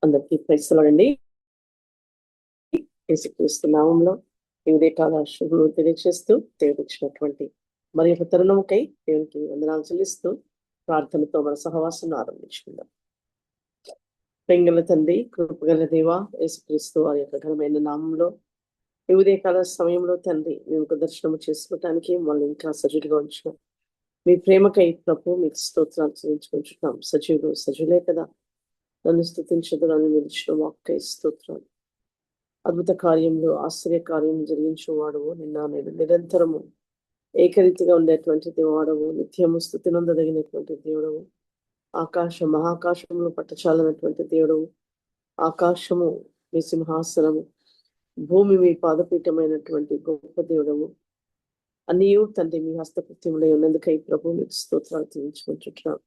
అందరికీ ప్రైస్తలండి. యేసుక్రీస్తు నామంలో ఈ ఉదయకాల శుభములు తెలియజేస్తూ దేవుడు ఇచ్చినటువంటి మరి యొక్క తరుణముకై దేవునికి వందనాలు చెల్లిస్తూ ప్రార్థనతో మన సహవాసం ఆరంభించుకుందాం. పెంగళ తండ్రి, కృపగల దేవ, యేసుక్రీస్తు వారి యొక్క ఘనమైన నామంలో ఈ ఉదయకాల సమయంలో తండ్రి మేము దర్శనము చేసుకోవటానికి మళ్ళీ ఇంకా సజీలుగా ఉంచిన మీ ప్రేమకై ప్రభు మీకు స్తోత్రాలు చెల్లించుకుంటున్నాం. సజీవులే కదా, నన్ను స్తుతించదులని నిలిచిన వాక్కై స్తోత్రాలు. అద్భుత కార్యంలో ఆశ్చర్య కార్యం జరిగించేవాడవు, నిన్న నేను నిరంతరము ఏకరీతిగా ఉండేటువంటి దేవుడవు, నిత్యము స్తుతి నొందదగినటువంటి దేవుడవు, మహాకాశంలో పట్టచాలనటువంటి దేవుడవు, ఆకాశము మీ సింహాసనము, భూమి మీ పాదపీఠమైనటువంటి గొప్ప దేవుడవు. అన్నీయు తండ్రి మీ హస్తకృత్యములై ఉన్నందుకై ప్రభు మీకు స్తోత్రాలు చెల్లించుకుంటున్నాను.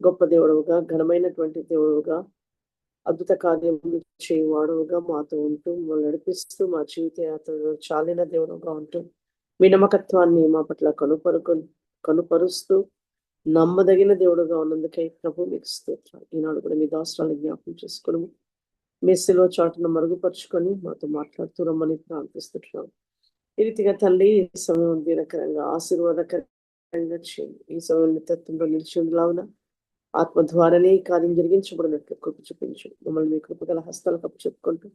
గొప్ప దేవుడుగా, ఘనమైనటువంటి దేవుడుగా, అద్భుత కార్యములు చేయువాడుగా మాతో ఉంటూ మమ్మల్ని నడిపిస్తూ మా జీవిత యాత్రలో చాలిన దేవుడుగా ఉంటూ మీ నమ్మకత్వాన్ని మా పట్ల కనుపరుస్తూ నమ్మదగిన దేవుడుగా ఉన్నందుకై ప్రభు మీకు స్తోత్రాలు. ఈనాడు కూడా మీ దాసరాలను జ్ఞాపకం చేసుకుని మెస్సిలో చాటును మరుగుపరుచుకొని మాతో మాట్లాడుతూ రమ్మని ప్రార్థిస్తున్నాం. ఈ రీతిగా తండ్రి ఈ సమయం దీనకరంగా ఆశీర్వాదకరంగా చేయండి. ఈ సమయం నిత్యంలో నిలిచి ఉండలావున ఆత్మ ద్వారానే కార్యం జరిగించబడినట్లు కృప చూపించు. మమ్మల్ని మీ కృపగల హస్తాలు కప్పు చెప్పుకుంటూ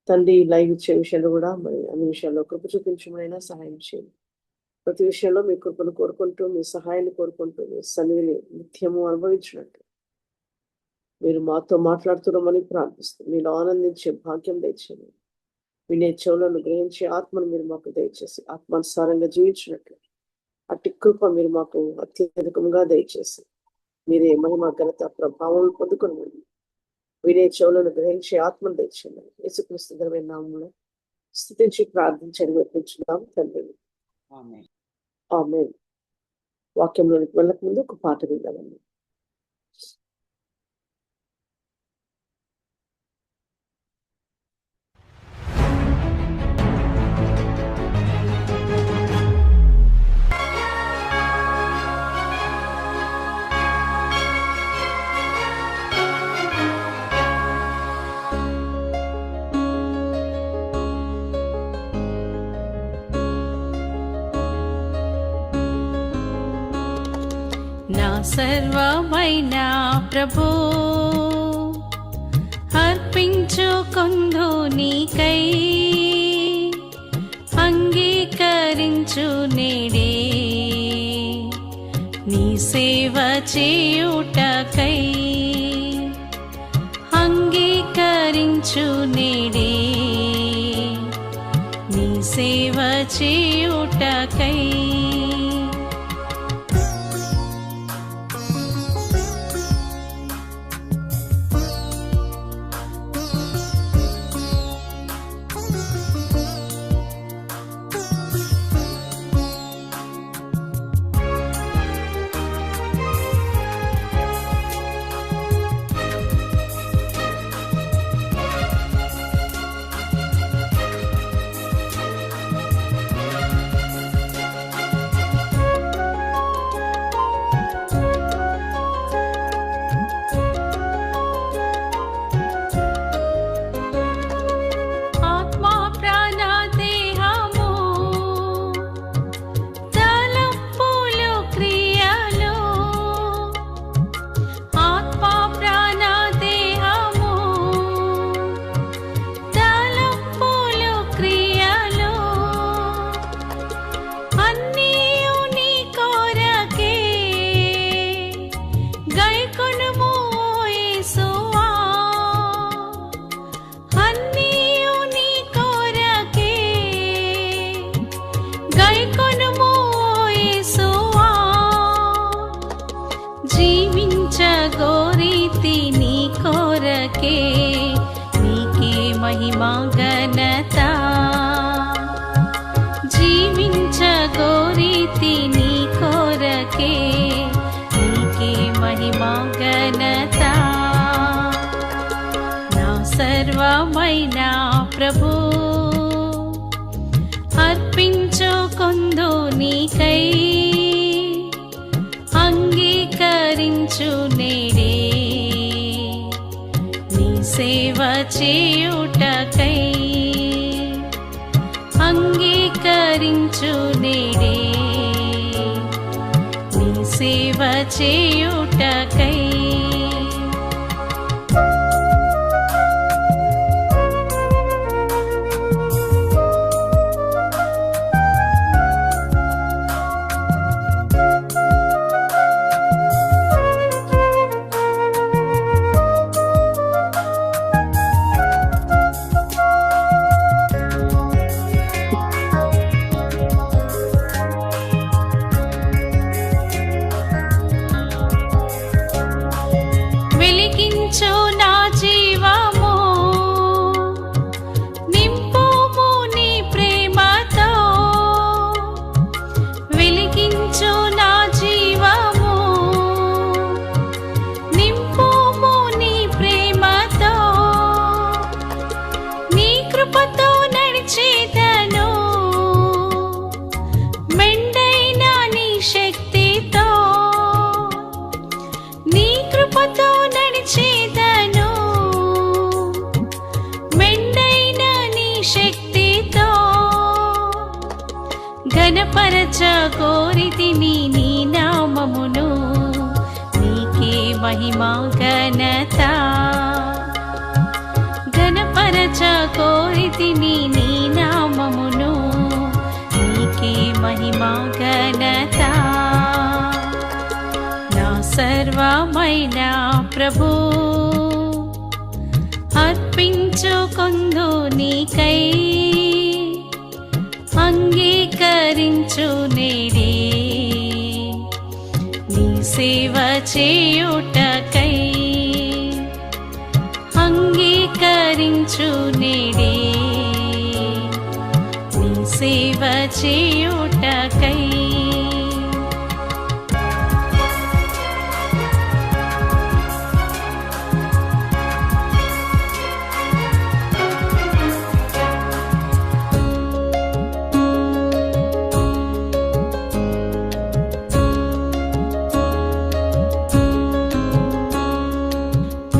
తండ్రి లైవ్ ఇచ్చే విషయాలు కూడా మరి అన్ని విషయాల్లో కృప చూపించమైనా సహాయం చేయండి. ప్రతి విషయంలో మీ కృపను కోరుకుంటూ, మీ సహాయాన్ని కోరుకుంటూ, మీ సన్నిధిని నిత్యము అనుభవించినట్టు మీరు మాతో మాట్లాడుతున్నామని ప్రార్థిస్తూ మీలో ఆనందించే భాగ్యం దయచేయండి. వినే చెవులను గ్రహించే ఆత్మను మీరు మాకు దయచేసి ఆత్మానుసారంగా జీవించినట్లు అట్టి కృప మీరు మాకు అత్యధికంగా దయచేసి మీరే మహిమ ఘనత ప్రభావం పొందుకుని వినే చెవులను గ్రహించే ఆత్మను దయచేయండి. యేసుక్రీస్తు ఘనమైన నామములో స్తుతించి ప్రార్థించని వేపించున్నాం తండ్రి, ఆమేన్. వాక్యంలోనికి వెళ్ళక ముందు ఒక పాట విందామండి. నా సర్వమైన ప్రభు అర్పించుకొందు నీకై, అంగీకరించు నేడే నీ సేవ చేయుటకై, అంగీకరించు నేడే నీ సేవ చేయుటకై. నీకే మహిమా ఘనత, జీవించగోరీతి నీ కోరకే, నీకే మహిమా ఘనత. నా సర్వమైన ప్రభు అర్పించుకొందు నీకై, అంగీకరించు నేడే అంగీకరించు నేడే నీ సేవ చేయుటకై. వెలిగించు నా జీవము, నింపుము నీ ప్రేమతో. వెలిగించు నా జీవము, నింపుము నీ ప్రేమతో. నీ కృపతో నడిచేదను, మెండైన నీ శక్తితో. నీ కృపతో నడిచేదను, మెండైన నీ శక్తితో. ఘనపరచ కోరితిని నీ నామమును, నీకే మహిమా ఘనత. ఘనపరచ కోరితిని నీ నామమును, నీకే మహిమా ఘనత. నా సర్వమైన ప్రభు అర్పించుకొందు నీకై. అంగీకరించు నేడే నీ సేవ చేయుటకై. అంగీకరించు నేడే నీ సేవ చేయుటకై.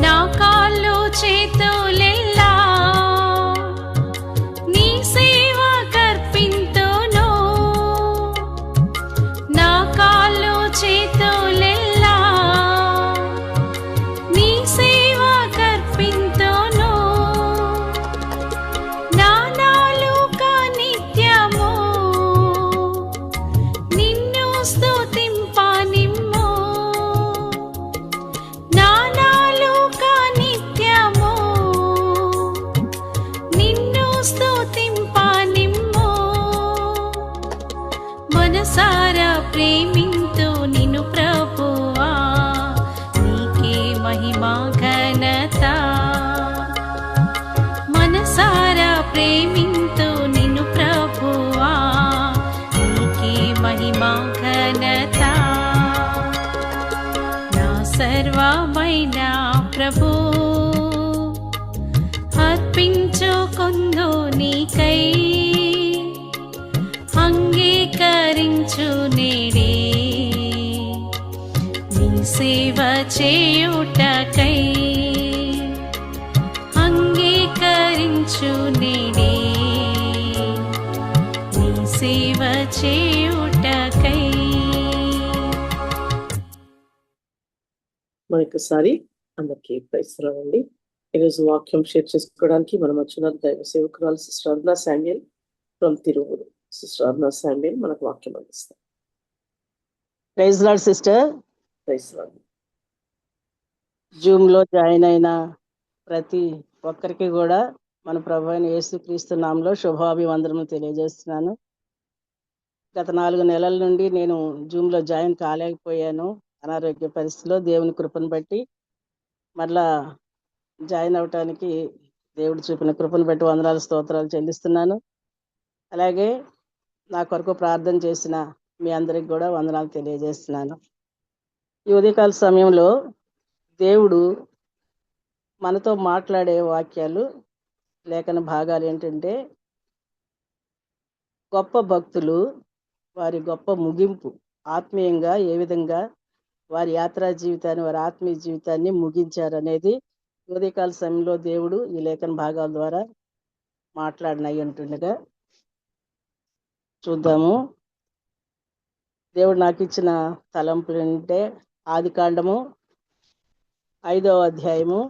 నా కాళ్ళు చేతులెల్లా నీ సేవ కర్పింతును. నా కాళ్ళు చేతులెల్లా నీ సేవ కర్పింతును. నా నాలుక నిత్యము నిన్ను స్తుతింపనిమ్ము. నా నాలుక నిత్యము నిన్ను స్తుతింపనిమ్ము. మనసారా ప్రేమింతు నిన్ను ప్రభువా, నీకే మహిమా ఘనత. మనసారా ప్రేమింతు నిన్ను ప్రభువా, నీకే మహిమా ఘనత. నా సర్వమైన ప్రభు అర్పించుకొందు నీకై. అంగీకరించు నేడే నీ సేవ చేయుటకై. అంగీకరించు నేడే నీ సేవ చేయుటకై. మరొకసారి అందరికీ ప్రైజ్లాడండి. ఈరోజు వాక్యం షేర్ చేసుకోవడానికి మనం వచ్చిన దైవ సేవకురాలు sister Aruna Samuel from Tiruvuru. Sister Aruna Samuel మనకు వాక్యం అందిస్తారు. Praise lord sister. Praise lord. Zoom లో జాయిన్ అయిన ప్రతి ఒక్కరికి కూడా మన ప్రభు అయిన యేసుక్రీస్తు నామములో శుభాభివందనము తెలియజేస్తున్నాను. గత 4 నెలల నుండి నేను జూమ్ లో జాయిన్ కాలేకపోయాను. అనారోగ్య పరిస్థితిలో దేవుని కృపను బట్టి మరలా జాయిన్ అవటానికి దేవుడు చూపిన కృపను బట్టి వందనాలు స్తోత్రాలు చెల్లిస్తున్నాను. అలాగే నా కొరకు ప్రార్థన చేసిన మీ అందరికి కూడా వందనాలు తెలియజేస్తున్నాను. ఈ ఉదయకాల సమయంలో దేవుడు మనతో మాట్లాడే వాక్యాలు, లేఖన భాగాలు ఏంటంటే, గొప్ప భక్తులు వారి గొప్ప ముగింపు, ఆత్మీయంగా ఏ విధంగా వారి యాత్రా జీవితాన్ని, వారి ఆత్మీయ జీవితాన్ని ముగించారనేది ఉదయకాల సమయంలో దేవుడు ఈ లేఖన భాగాల ద్వారా మాట్లాడినవి ఉంటుండగా, చూద్దాము. దేవుడు నాకు ఇచ్చిన తలంపులు అంటే ఆదికాండము 5వ అధ్యాయము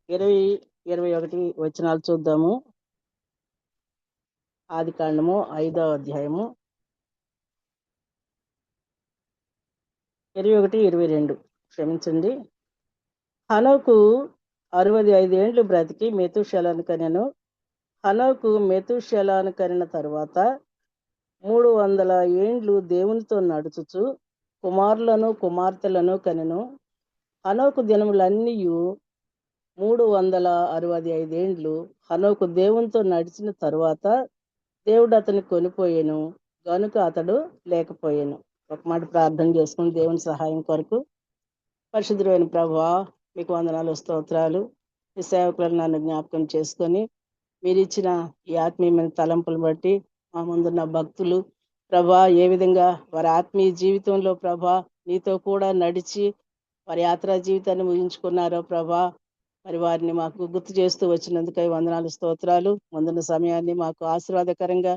20-21 వచనాలు చూద్దాము. ఆదికాండము 5వ అధ్యాయము 21-22 క్షమించండి. హనోకు 65 ఏండ్లు బ్రతికి మెతూషెలను కనెను. హనోకు మెతూషెలను కనిన తరువాత 300 ఏండ్లు దేవునితో నడుచుచు కుమారులను కుమార్తెలను కనెను. హనోకు దినములన్నీ 365 ఏండ్లు. హనోకు దేవునితో నడిచిన తరువాత దేవుడు అతన్ని కొనిపోయాను గనుక అతడు లేకపోయాను. ఒక మాట ప్రార్థన చేసుకుని దేవుని సహాయం కొరకు. పరిశుద్ధుడైన ప్రభువా, మీకు వందనాలు, స్తోత్రాలు. ఈ సేవకులను నన్ను జ్ఞాపకం చేసుకొని మీరు ఇచ్చిన ఈ ఆత్మీయమైన తలంపులు బట్టి మా ముందున్న భక్తులు ప్రభా ఏ విధంగా వారి ఆత్మీయ జీవితంలో ప్రభా నీతో కూడా నడిచి వారి యాత్రా జీవితాన్ని ముగించుకున్నారో ప్రభా, మరి వారిని మాకు గుర్తు చేస్తూ వచ్చినందుకై వందనాలు, స్తోత్రాలు. ముందున్న సమయాన్ని మాకు ఆశీర్వాదకరంగా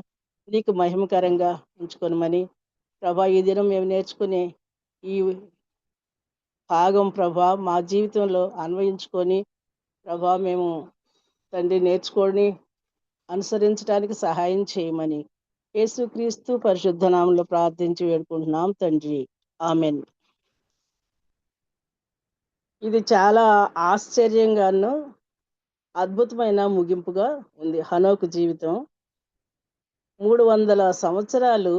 నీకు మహిమకరంగా ఉంచుకొనమని ప్రభా, ఈ దినం మేము నేర్చుకునే ఈ భాగం ప్రభా మా జీవితంలో అన్వయించుకొని ప్రభా మేము తండ్రి నేర్చుకొని అనుసరించడానికి సహాయం చేయమని యేసుక్రీస్తు పరిశుద్ధ నామములో ప్రార్థించి వేడుకుంటున్నాం తండ్రి, ఆమెన్. ఇది చాలా ఆశ్చర్యంగాను అద్భుతమైన ముగింపుగా ఉంది. హనోకు జీవితం 300 సంవత్సరాలు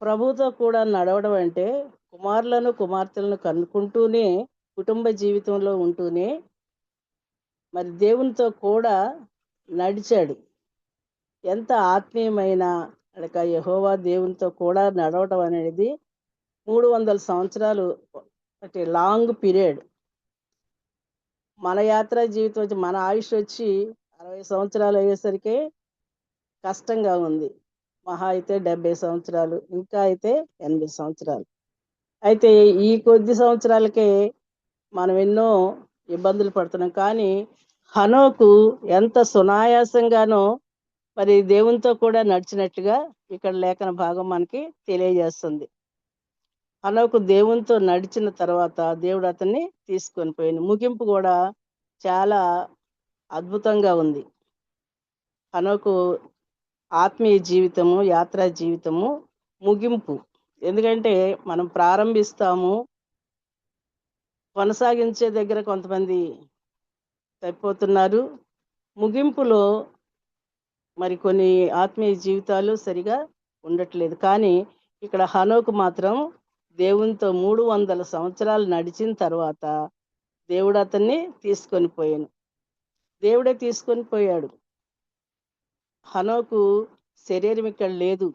ప్రభుతో కూడా నడవడం అంటే కుమారులను కుమార్తెలను కనుక్కుంటూనే కుటుంబ జీవితంలో ఉంటూనే మరి దేవునితో కూడా నడిచాడు. ఎంత ఆత్మీయమైన యెహోవా దేవునితో కూడా నడవడం అనేది 300 సంవత్సరాలు అంటే లాంగ్ పీరియడ్. మన యాత్రా జీవితం వచ్చి మన ఆయుష్ వచ్చి 60 సంవత్సరాలు అయ్యేసరికి కష్టంగా ఉంది. మహా అయితే 70 సంవత్సరాలు, ఇంకా అయితే 80 సంవత్సరాలు. అయితే ఈ కొద్ది సంవత్సరాలకే మనం ఎన్నో ఇబ్బందులు పడుతున్నాం. కానీ హనోకు ఎంత సునాయాసంగానో మరి దేవునితో కూడా నడిచినట్టుగా ఇక్కడ లేఖన భాగం మనకి తెలియజేస్తుంది. హనోకు దేవునితో నడిచిన తర్వాత దేవుడు అతన్ని తీసుకొని పోయిన ముగింపు కూడా చాలా అద్భుతంగా ఉంది. హనోకు ఆత్మీయ జీవితము, యాత్రా జీవితము ముగింపు. ఎందుకంటే మనం ప్రారంభిస్తాము, కొనసాగించే దగ్గర కొంతమంది తప్పిపోతున్నారు. ముగింపులో మరి కొన్ని ఆత్మీయ జీవితాలు సరిగా ఉండట్లేదు. కానీ ఇక్కడ హనోకు మాత్రం దేవునితో 300 సంవత్సరాలు నడిచిన తర్వాత దేవుడు అతన్ని తీసుకొని పోయాను. దేవుడే తీసుకొని పోయాడు. హనోకు శరీరం ఇక్కడ లేదు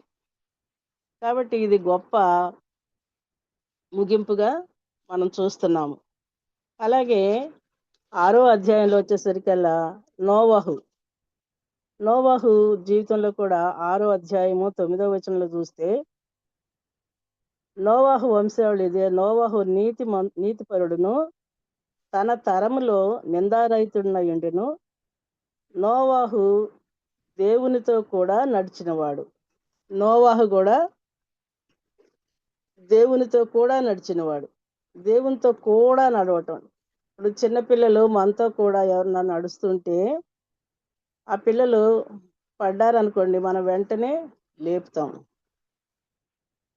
కాబట్టి ఇది గొప్ప ముగింపుగా మనం చూస్తున్నాము. అలాగే 6వ అధ్యాయంలో వచ్చేసరికల్లా నోవహు జీవితంలో కూడా 6వ అధ్యాయము 9వ వచనంలో చూస్తే నోవహు వంశావళి ఇదే. నోవహు నీతిపరుడును తన తరములో నిందారహితుడునయుండెను. నోవహు దేవునితో కూడా నడిచినవాడు. నోవహు కూడా దేవునితో కూడా నడిచినవాడు. దేవునితో కూడా నడవటం. ఇప్పుడు చిన్నపిల్లలు మనతో కూడా ఎవరన్నా నడుస్తుంటే ఆ పిల్లలు పడ్డారనుకోండి, మనం వెంటనే లేపుతాం.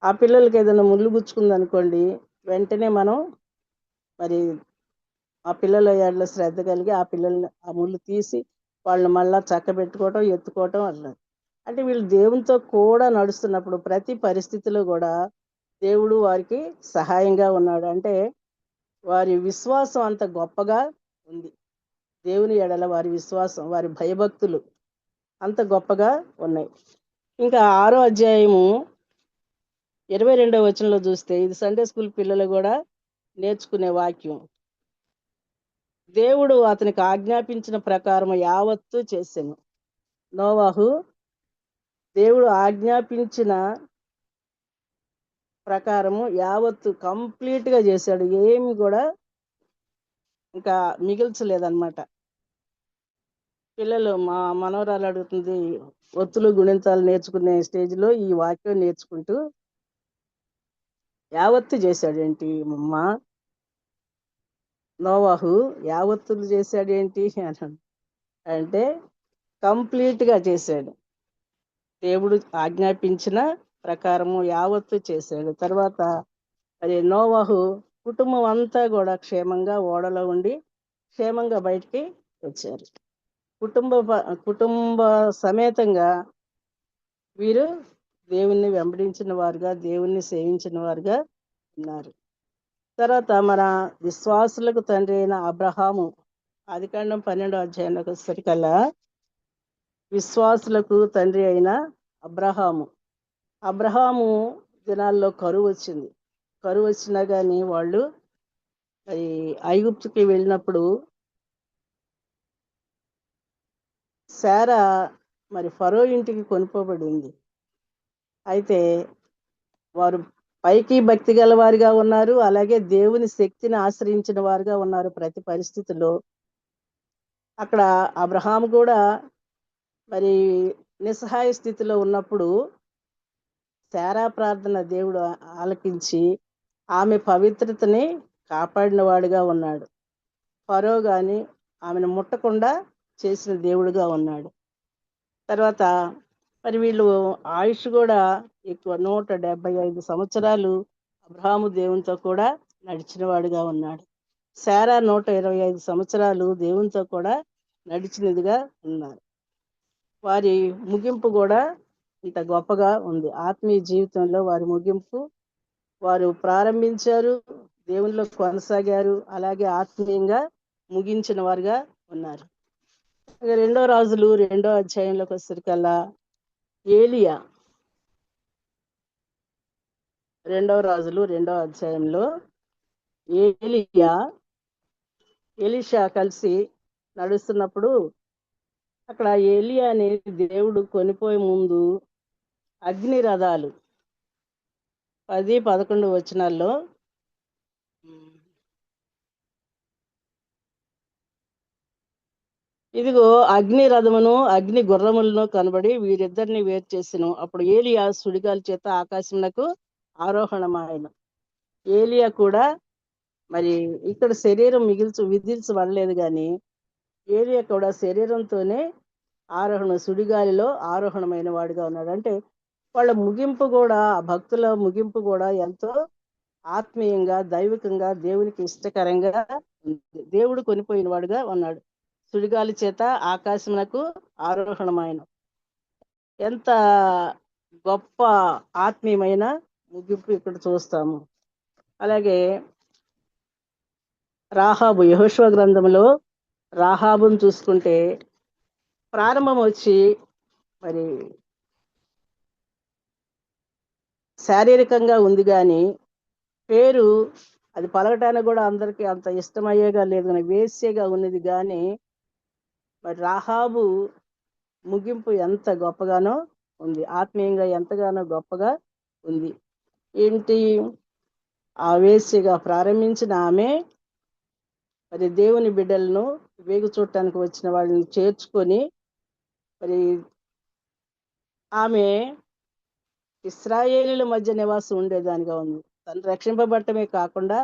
ఆ పిల్లలకి ఏదైనా ముళ్ళు గుచ్చుకుందనుకోండి, వెంటనే మనం మరి ఆ పిల్లల ఏళ్ళ శ్రద్ధ కలిగి ఆ పిల్లల్ని ఆ ముళ్ళు తీసి వాళ్ళు మళ్ళా చక్కబెట్టుకోవటం, ఎత్తుకోవటం అట్లా. అంటే వీళ్ళు దేవునితో కూడా నడుస్తున్నప్పుడు ప్రతి పరిస్థితిలో కూడా దేవుడు వారికి సహాయంగా ఉన్నాడు. అంటే వారి విశ్వాసం అంత గొప్పగా ఉంది. దేవుని ఎడల వారి విశ్వాసం, వారి భయభక్తులు అంత గొప్పగా ఉన్నాయి. ఇంకా 6వ అధ్యాయము 22వ వచనంలో చూస్తే ఇది సండే స్కూల్ పిల్లలు కూడా నేర్చుకునే వాక్యం. దేవుడు అతనికి ఆజ్ఞాపించిన ప్రకారం యావత్తు చేసెను. నోవహు దేవుడు ఆజ్ఞాపించిన ప్రకారము యావత్తు కంప్లీట్గా చేశాడు. ఏమి కూడా ఇంకా మిగిల్చలేదన్నమాట. పిల్లలు మా మనవరాలు అడుగుతుంది, ఒత్తులు గుణింతాలు నేర్చుకునే స్టేజ్లో ఈ వాక్యం నేర్చుకుంటూ యావత్తు చేశాడేంటి అమ్మా నోవాహు, యావత్తులు చేశాడేంటి అని అంటే కంప్లీట్గా చేశాడు. దేవుడు ఆజ్ఞాపించిన ప్రకారము యావత్తు చేశాడు. తర్వాత అది నోవాహు కుటుంబం అంతా కూడా క్షేమంగా ఓడలో ఉండి క్షేమంగా బయటికి వచ్చారు. కుటుంబ సమేతంగా వీరు దేవుణ్ణి వెంబడించిన వారుగా, దేవుణ్ణి సేవించిన వారుగా ఉన్నారు. తర్వాత మన విశ్వాసులకు తండ్రి అయిన అబ్రహాము, ఆదికాండం 12వ అధ్యాయంలోకి వచ్చేసరికల్లా విశ్వాసులకు తండ్రి అయిన అబ్రహాము దినాల్లో కరువు వచ్చింది. కరువు వచ్చినా కానీ వాళ్ళు ఐగుప్తుకి వెళ్ళినప్పుడు శారా మరి ఫరో ఇంటికి కొనుక్కోబడింది. అయితే వారు పైకి భక్తి గల వారిగా ఉన్నారు, అలాగే దేవుని శక్తిని ఆశ్రయించిన వారుగా ఉన్నారు. ప్రతి పరిస్థితుల్లో అక్కడ అబ్రహాం కూడా మరి నిస్సహాయ స్థితిలో ఉన్నప్పుడు శారా ప్రార్థన దేవుడు ఆలకించి ఆమె పవిత్రతని కాపాడిన వాడుగా ఉన్నాడు. ఫరో గాని ఆమెను ముట్టకుండా చేసిన దేవుడుగా ఉన్నాడు. తర్వాత మరి వీళ్ళు ఆయుష్ కూడా ఎక్కువ, 175 సంవత్సరాలు అబ్రహాము దేవునితో కూడా నడిచిన వాడుగా ఉన్నాడు. శారా 125 సంవత్సరాలు దేవునితో కూడా నడిచినదిగా ఉన్నారు. వారి ముగింపు కూడా ఇంత గొప్పగా ఉంది. ఆత్మీయ జీవితంలో వారి ముగింపు, వారు ప్రారంభించారు, దేవునిలో కొనసాగారు, అలాగే ఆత్మీయంగా ముగించిన వారుగా ఉన్నారు. 2 రాజులు 2వ అధ్యాయంలోకి వచ్చేసరికల్లా ఏలియా, 2 రాజులు 2వ అధ్యాయంలో ఏలియా ఎలీషా కలిసి నడుస్తున్నప్పుడు అక్కడ ఏలియాని దేవుడు కొనిపోయే ముందు అగ్ని రథాలు 10-11 వచనాల్లో ఇదిగో అగ్ని రథమును అగ్ని గుర్రములను కనబడి వీరిద్దరిని వేరు చేసెను. అప్పుడు ఏలియా సుడిగాలి చేత ఆకాశమునకు ఆరోహణమాయను. ఏలియా కూడా మరి ఇక్కడ శరీరం విధిల్చబడలేదు, కానీ ఏలియా కూడా శరీరంతోనే సుడిగాలిలో ఆరోహణమైన వాడిగా ఉన్నాడు. అంటే వాళ్ళ ముగింపు కూడా, భక్తుల ముగింపు కూడా ఎంతో ఆత్మీయంగా, దైవికంగా, దేవునికి ఇష్టకరంగా ఉంది. దేవుడు కొనిపోయిన వాడుగా ఉన్నాడు. సుడిగాలి చేత ఆకాశమునకు ఆరోహణమైన, ఎంత గొప్ప ఆత్మీయమైన ముగింపు ఇక్కడ చూస్తాము. అలాగే రాహాబు, యెహోషువ గ్రంథంలో రాహాబును చూసుకుంటే ప్రారంభం వచ్చి మరి శారీరకంగా ఉంది, కానీ పేరు అది పలకటానికి కూడా అందరికీ అంత ఇష్టమయ్యేగా లేదు, కానీ వేశ్యగా ఉన్నది. కానీ మరి రాహాబు ముగింపు ఎంత గొప్పగానో ఉంది, ఆత్మీయంగా ఎంతగానో గొప్పగా ఉంది. ఏంటి, ఆ వేశ్యగా ప్రారంభించిన ఆమె మరి దేవుని బిడ్డలను వేగు చూడటానికి వచ్చిన వాళ్ళని చేర్చుకొని మరి ఆమె ఇశ్రాయేలీల మధ్య నివాసం ఉండేదానిగా ఉంది. తను రక్షింపబడటమే కాకుండా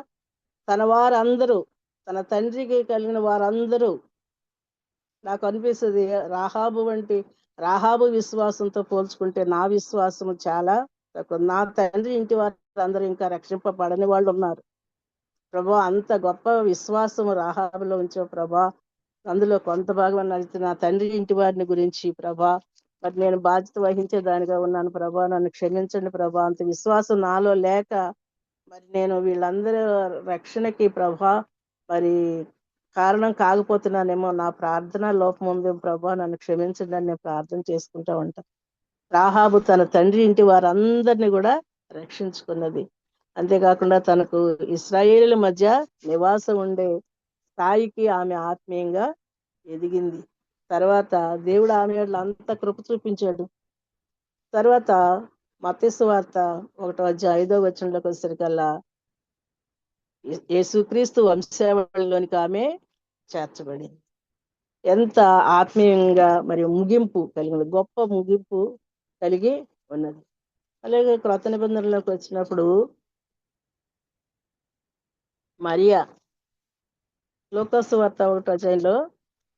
తన వారందరూ, తన తండ్రికి కలిగిన వారందరూ, నాకు అనిపిస్తుంది రాహాబు విశ్వాసంతో పోల్చుకుంటే నా విశ్వాసము చాలా తక్కువ. నా తండ్రి ఇంటి వారందరూ ఇంకా రక్షింపబడని వాళ్ళు ఉన్నారు. ప్రభా, అంత గొప్ప విశ్వాసము రాహాబులో ఉంచావు ప్రభా. అందులో కొంత భాగం నడిచి నా తండ్రి ఇంటి వారిని గురించి ప్రభా మరి నేను బాధ్యత వహించేదానిగా ఉన్నాను ప్రభా, నన్ను క్షమించండి ప్రభా. అంత విశ్వాసం నాలో లేక మరి నేను వీళ్ళందరూ రక్షణకి ప్రభా మరి కారణం కాకపోతున్నానేమో, నా ప్రార్థన లోపం ఉంది ప్రభా, నన్ను క్షమించండి అని నేను ప్రార్థన చేసుకుంటా ఉంటా. రాహాబు తన తండ్రి ఇంటి వారందరినీ కూడా రక్షించుకున్నది. అంతేకాకుండా తనకు ఇశ్రాయేలీల మధ్య నివాసం ఉండే స్థాయికి ఆమె ఆత్మీయంగా ఎదిగింది. తర్వాత దేవుడు ఆమె అంత కృప చూపించాడు. తర్వాత మత్తయి సువార్త 1వ అధ్యాయం 5వ వచనంలోకి వచ్చేసరికల్లా యేసుక్రీస్తు వంశావళిలోనికి ఆమె చేర్చబడింది. ఎంత ఆత్మీయంగా మరియు ముగింపు కలిగింది, గొప్ప ముగింపు కలిగి ఉన్నది. అలాగే క్రొత్త నిబంధనలోకి వచ్చినప్పుడు మరియా, లూకాసు వార్త 1వ అధ్యాయంలో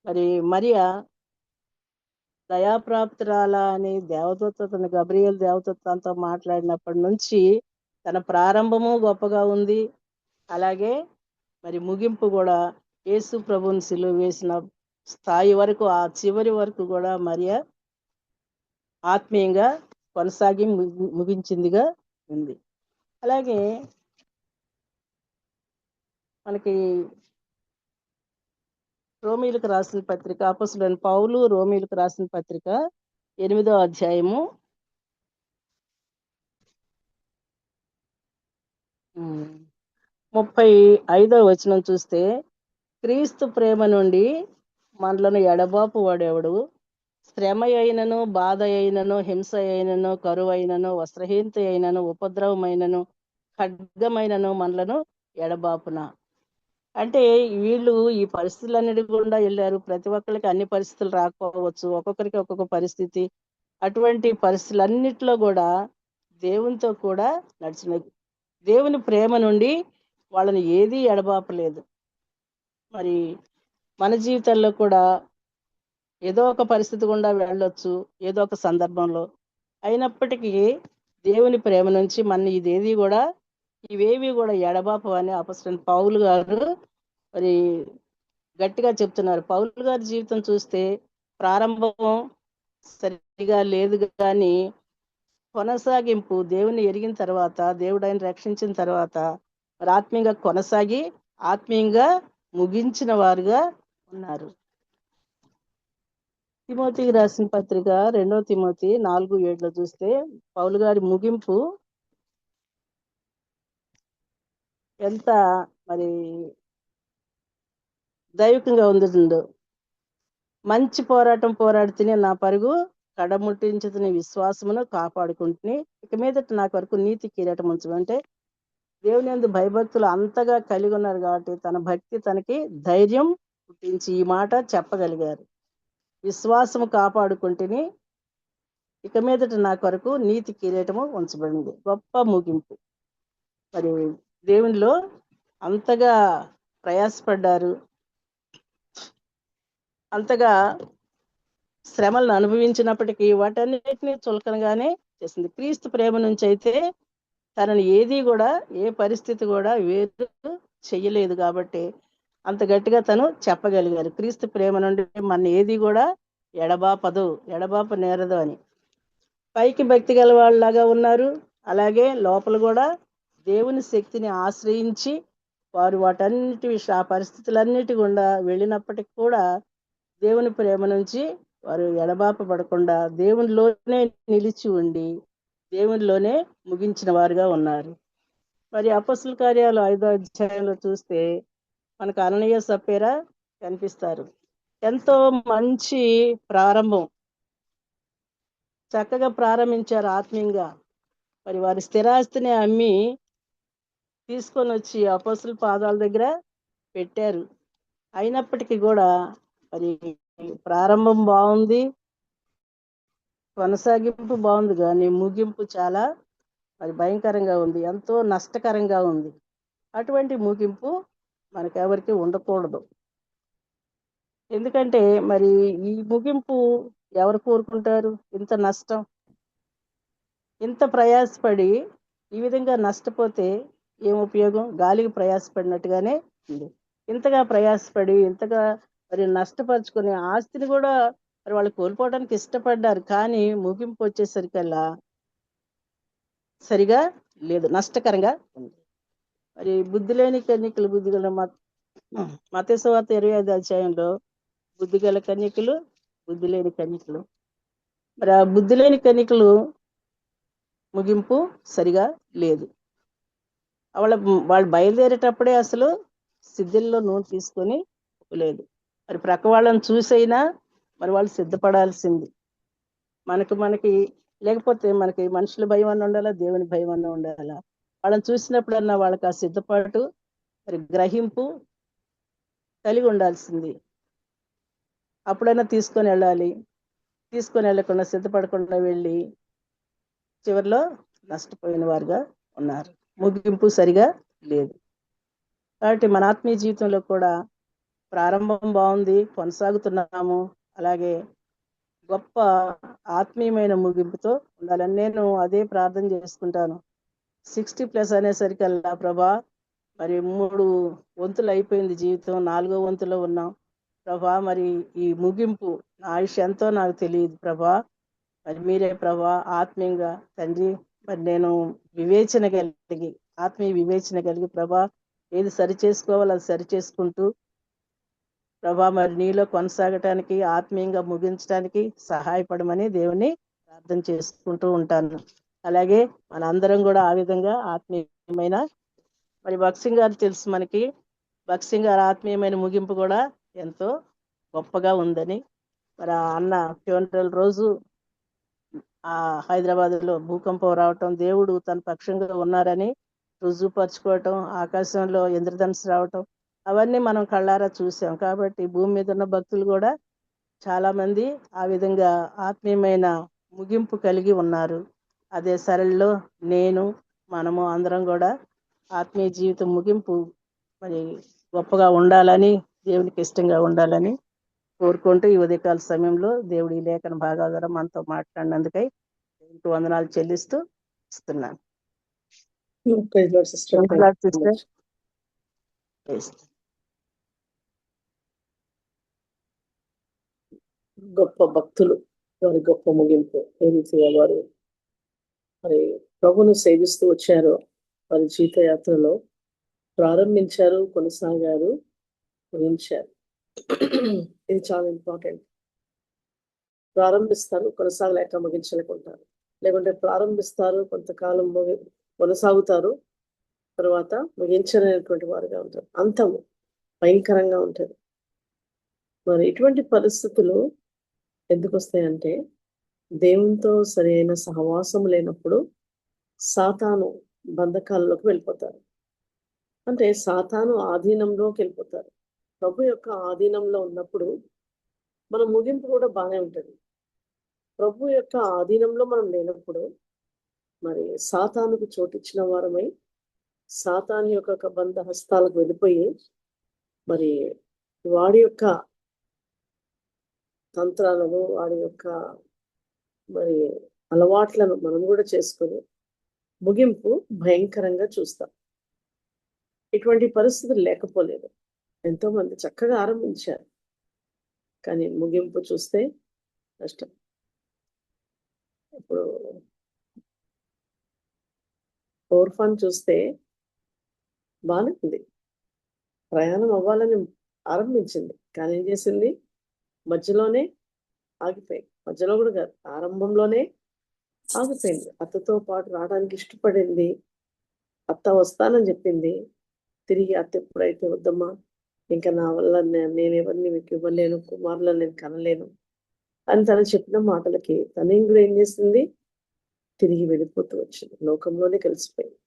మరి మరియా దయాప్రాప్తురాల అని దేవదూత, తన గబ్రియల్ దేవదూత తనతో మాట్లాడినప్పటి నుంచి తన ప్రారంభము గొప్పగా ఉంది. అలాగే మరి ముగింపు కూడా యేసు ప్రభువుని సిలువ వేసిన స్థాయి వరకు, ఆ చివరి వరకు కూడా మరియా ఆత్మీయంగా కొనసాగి ముగించిందిగా ఉంది. అలాగే మనకి రోమీలకు రాసిన పత్రిక, అపొస్తలుడైన పౌలు రోమీలకు రాసిన పత్రిక 8వ అధ్యాయము 35వ వచనం చూస్తే, క్రీస్తు ప్రేమ నుండి మనలను ఎడబాపు వాడెవడు, శ్రమ అయినను, బాధ అయినను, హింస అయినను, కరువైనను, వస్త్రహీనత అయినను, ఉపద్రవమైనను, ఖడ్గమైనను మనలను ఎడబాపున. అంటే వీళ్ళు ఈ పరిస్థితులన్నిటి గుండా వెళ్ళారు. ప్రతి ఒక్కరికి అన్ని పరిస్థితులు రాకపోవచ్చు, ఒక్కొక్కరికి ఒక్కొక్క పరిస్థితి. అటువంటి పరిస్థితులన్నిటిలో కూడా దేవునితో కూడా నడిచినది. దేవుని ప్రేమ నుండి వాళ్ళని ఏదీ ఎడబాపలేదు. మరి మన జీవితాల్లో కూడా ఏదో ఒక పరిస్థితి గుండా వెళ్ళొచ్చు, ఏదో ఒక సందర్భంలో. అయినప్పటికీ దేవుని ప్రేమ నుంచి మన ఇవేవి కూడా ఎడబాపు అని అపొస్తలుడైన పౌలు గారు మరి గట్టిగా చెప్తున్నారు. పౌలు గారి జీవితం చూస్తే ప్రారంభం సరిగా లేదు, కానీ కొనసాగింపు దేవుని ఎరిగిన తర్వాత, దేవుడు ఆయన రక్షించిన తర్వాత మరి ఆత్మీయంగా కొనసాగి ఆత్మీయంగా ముగించిన వారుగా ఉన్నారు. తిమోతికి రాసిన పత్రిక 2వ తిమోతి 4:7 చూస్తే పౌలు గారి ముగింపు ఎంత మరి దైవికంగా ఉంది. మంచి పోరాటం పోరాడితేనే నా పరుగు కడముట్టించుతున్న విశ్వాసమును కాపాడుకుంటుని, ఇక మీదట నా కొరకు నీతి కిరీటం ఉంచు. అంటే దేవుని యందు భయభక్తులు అంతగా కలిగి ఉన్నారు కాబట్టి తన భక్తి తనకి ధైర్యం పుట్టించి ఈ మాట చెప్పగలిగారు. విశ్వాసము కాపాడుకుంటుని, ఇక మీదట నా కొరకు నీతి కిరీటము ఉంచబడింది. గొప్ప ముగింపు. మరి దేవునిలో అంతగా ప్రయాసపడ్డారు, అంతగా శ్రమలను అనుభవించినప్పటికీ వాటన్నిటినీ చులకనగానే చేసింది. క్రీస్తు ప్రేమ నుంచి అయితే తనని ఏది కూడా, ఏ పరిస్థితి కూడా వేరు చెయ్యలేదు కాబట్టి అంత గట్టిగా తను చెప్పగలిగారు. క్రీస్తు ప్రేమ నుండి మన ఏది కూడా ఎడబాప నేరదు అని. పైకి భక్తి గల వాళ్ళలాగా ఉన్నారు, అలాగే లోపల కూడా దేవుని శక్తిని ఆశ్రయించి వారు ఆ పరిస్థితులన్నిటి గుండా వెళ్ళినప్పటికీ కూడా దేవుని ప్రేమ నుంచి వారు ఎడబాపబడకుండా దేవునిలోనే నిలిచి ఉండి దేవునిలోనే ముగించిన వారుగా ఉన్నారు. మరి అపొస్తలుల కార్యాలు 5వ అధ్యాయంలో చూస్తే మనకు అననీయ సప్పీరా కనిపిస్తారు. ఎంతో మంచి ప్రారంభం, చక్కగా ప్రారంభించారు ఆత్మీయంగా. మరి వారి స్థిరాస్తిని అమ్మి తీసుకొని వచ్చి అపొస్తలుల పాదాల దగ్గర పెట్టారు. అయినప్పటికీ కూడా మరి ప్రారంభం బాగుంది, కొనసాగింపు బాగుంది, కానీ ముగింపు చాలా మరి భయంకరంగా ఉంది, ఎంతో నష్టకరంగా ఉంది. అటువంటి ముగింపు మనకెవరికి ఉండకూడదు. ఎందుకంటే మరి ఈ ముగింపు ఎవరు కోరుకుంటారు? ఇంత నష్టం, ఇంత ప్రయాసపడి ఈ విధంగా నష్టపోతే ఏం ఉపయోగం? గాలికి ప్రయాసపడినట్టుగానే ఉంది. ఇంతగా ప్రయాసపడి ఇంతగా మరి నష్టపరుచుకుని ఆస్తిని కూడా మరి వాళ్ళు కోల్పోవడానికి ఇష్టపడ్డారు, కానీ ముగింపు వచ్చేసరికల్లా సరిగా లేదు, నష్టకరంగా ఉంది. మరి బుద్ధి లేని కన్యకులు, బుద్ధిగల మత్తయి సువార్త 25వ అధ్యాయంలో బుద్ధిగల కన్యకులు, బుద్ధి లేని కన్యకులు. మరి ఆ బుద్ధి లేని కన్యకులు ముగింపు సరిగా లేదు. వాళ్ళు బయలుదేరేటప్పుడే అసలు సిద్ధుల్లో నూనె తీసుకొని లేదు. మరి ప్రక్క వాళ్ళని చూసైనా మరి వాళ్ళు సిద్ధపడాల్సింది. మనకి లేకపోతే మనకి మనుషుల భయం అన్న ఉండాలా, దేవుని భయం అన్న ఉండాలా. వాళ్ళని చూసినప్పుడన్నా వాళ్ళకి ఆ సిద్ధపాటు, మరి గ్రహింపు కలిగి ఉండాల్సింది. అప్పుడైనా తీసుకొని వెళ్ళాలి, తీసుకొని వెళ్ళకుండా సిద్ధపడకుండా వెళ్ళి చివరిలో నష్టపోయిన వారుగా ఉన్నారు. ముగింపు సరిగా లేదు. కాబట్టి మన ఆత్మీయ జీవితంలో కూడా ప్రారంభం బాగుంది, కొనసాగుతున్నాము, అలాగే గొప్ప ఆత్మీయమైన ముగింపుతో ఉండాలని నేను అదే ప్రార్థన చేసుకుంటాను. 60+ అనేసరికల్లా ప్రభా, మరి 3 వంతులు అయిపోయింది జీవితం, 4వ వంతులో ఉన్నాం ప్రభా. మరి ఈ ముగింపు నా ఆయుష్ ఎంతో నాకు తెలియదు ప్రభా. మరి మీరే ప్రభా ఆత్మీయంగా తండ్రి, మరి నేను వివేచన కలిగి, ఆత్మీయ వివేచన కలిగి ప్రభా, ఏది సరి చేసుకోవాలో అది సరి చేసుకుంటూ ప్రభా, మరి నీలో కొనసాగటానికి, ఆత్మీయంగా ముగించడానికి సహాయపడమని దేవుని ప్రార్థన చేసుకుంటూ ఉంటాను. అలాగే మనందరం కూడా ఆ విధంగా ఆత్మీయమైన, మరి భక్సింగ్ గారు తెలుసు మనకి, భక్సింగ్ గారు ఆత్మీయమైన ముగింపు కూడా ఎంతో గొప్పగా ఉందని. మరి ఆ అన్న ఫ్యూనరల్ రోజు ఆ హైదరాబాద్లో భూకంపం రావటం, దేవుడు తన పక్షంగా ఉన్నారని రుజువుపరచుకోవటం, ఆకాశంలో ఇంద్రధనుసు రావటం, అవన్నీ మనం కళ్ళారా చూసాం. కాబట్టి భూమి మీద ఉన్న భక్తులు కూడా చాలా మంది ఆ విధంగా ఆత్మీయమైన ముగింపు కలిగి ఉన్నారు. అదే సరళిలో మనము అందరం కూడా ఆత్మీయ జీవితం ముగింపు మరి గొప్పగా ఉండాలని, దేవునికి ఇష్టంగా ఉండాలని కోరుకుంటూ ఈ ఉదయకాల సమయంలో దేవుడి లేఖన భాగాల ద్వారా మనతో మాట్లాడినందుకై దేవునికి వందనాలు చెల్లిస్తూ ఇస్తున్నాను. Praise Lord, sister. Praise Thank Lord, you so sister. much. Yes. గొప్ప భక్తులు, వారి గొప్ప ముగింపు ఏ రీతిగా వారు మరి ప్రభును సేవిస్తూ వచ్చారో, వారి జీవితయాత్రలో ప్రారంభించారు, కొనసాగారు, ముగించారు. ఇది చాలా ఇంపార్టెంట్. ప్రారంభిస్తారు, కొనసాగలేక ముగించలేకుంటారు. లేకుంటే ప్రారంభిస్తారు, కొంతకాలం కొనసాగుతారు, తర్వాత ముగించలేనటువంటి వారుగా ఉంటారు. అంతము భయంకరంగా ఉంటుంది. మరి ఇటువంటి పరిస్థితులు ఎందుకు వస్తాయంటే, దేవునితో సరైన సహవాసం లేనప్పుడు సాతాను బంధకాల్లోకి వెళ్ళిపోతారు. అంటే సాతాను ఆధీనంలోకి వెళ్ళిపోతారు. ప్రభు యొక్క ఆధీనంలో ఉన్నప్పుడు మన ముగింపు కూడా బాగానే ఉంటుంది. ప్రభు యొక్క ఆధీనంలో మనం లేనప్పుడు మరి సాతానుకు చోటిచ్చిన వారమై, సాతాను యొక్క బంధ హస్తాలకు వెళ్ళిపోయి, మరి వాడి యొక్క తంత్రాలను, వాడి యొక్క మరి అలవాట్లను మనం కూడా చేసుకొని ముగింపు భయంకరంగా చూస్తాం. ఇటువంటి పరిస్థితులు లేకపోలేదు. ఎంతో మంది చక్కగా ఆరంభించారు, కానీ ముగింపు చూస్తే కష్టం. ఇప్పుడు ఓర్ఫాన్ చూస్తే బాగానే ఉంది, ప్రయాణం అవ్వాలని ఆరంభించింది, కానీ ఏం చేసింది, మధ్యలోనే ఆగిపోయింది. మధ్యలో కూడా కాదు, ఆరంభంలోనే ఆగిపోయింది. అత్తతో పాటు రావడానికి ఇష్టపడింది, అత్త వస్తానని చెప్పింది. తిరిగి అత్త ఎప్పుడైతే వద్దమ్మా, ఇంకా నా వల్ల నేను ఎవరిని మీకు ఇవ్వలేను, కుమారులను నేను కనలేను అని తను చెప్పిన మాటలకి తను కూడా ఏం చేసింది, తిరిగి వెళ్ళిపోతూ వచ్చింది, లోకంలోనే కలిసిపోయింది.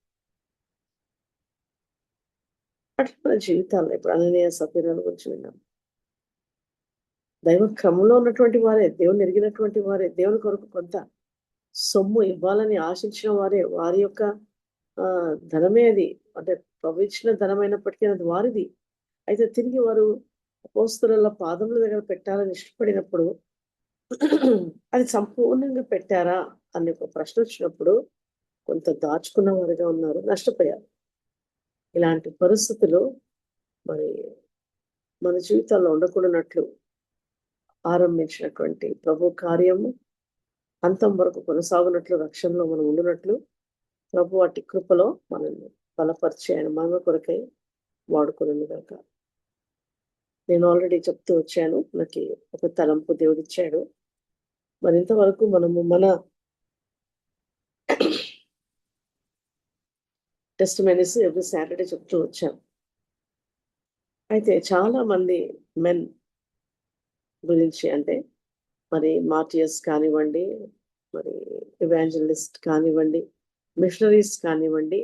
అట్లా మన జీవితాల్లో ఇప్పుడు అననీయ సఫీరాల గురించి విన్నాం. దైవ క్రమంలో ఉన్నటువంటి వారే, దేవుని ఎరిగినటువంటి వారే, దేవుని కొరకు కొంత సొమ్ము ఇవ్వాలని ఆశించిన వారే, వారి యొక్క ధనమే అది, అంటే ప్రభు ఇచ్చిన ధనమైనప్పటికీ అది వారిది. అయితే తిరిగి వారు అపోస్తలుల పాదముల దగ్గర పెట్టాలని ఇష్టపడినప్పుడు అది సంపూర్ణంగా పెట్టారా అనే ఒక ప్రశ్న వచ్చినప్పుడు కొంత దాచుకున్న వారిగా ఉన్నారు, నష్టపోయారు. ఇలాంటి పరిస్థితులు మరి మన జీవితాల్లో ఉండకూడనట్లు ఆరంభించినటువంటి ప్రభు కార్యము అంతం వరకు కొనసాగునట్లు, రక్షణలో మనం ఉండునట్లు ప్రభు అట్టి కృపలో మనల్ని బలపరిచి ఆయన మన కొరకై వాడుకుని కాక. నేను ఆల్రెడీ చెప్తూ వచ్చాను, నాకు ఒక తలంపు దేవుడిచ్చాడు. మరి ఇంతవరకు మనము మన టెస్టిమనీస్ ఎవ్రీ సాటర్డే చెప్తూ వచ్చాం. అయితే చాలా మంది మెన్ గురించి, అంటే మరి మార్టియర్స్ కానివ్వండి, మరి ఎవాంజలిస్ట్ కానివ్వండి, మిషనరీస్ కానివ్వండి,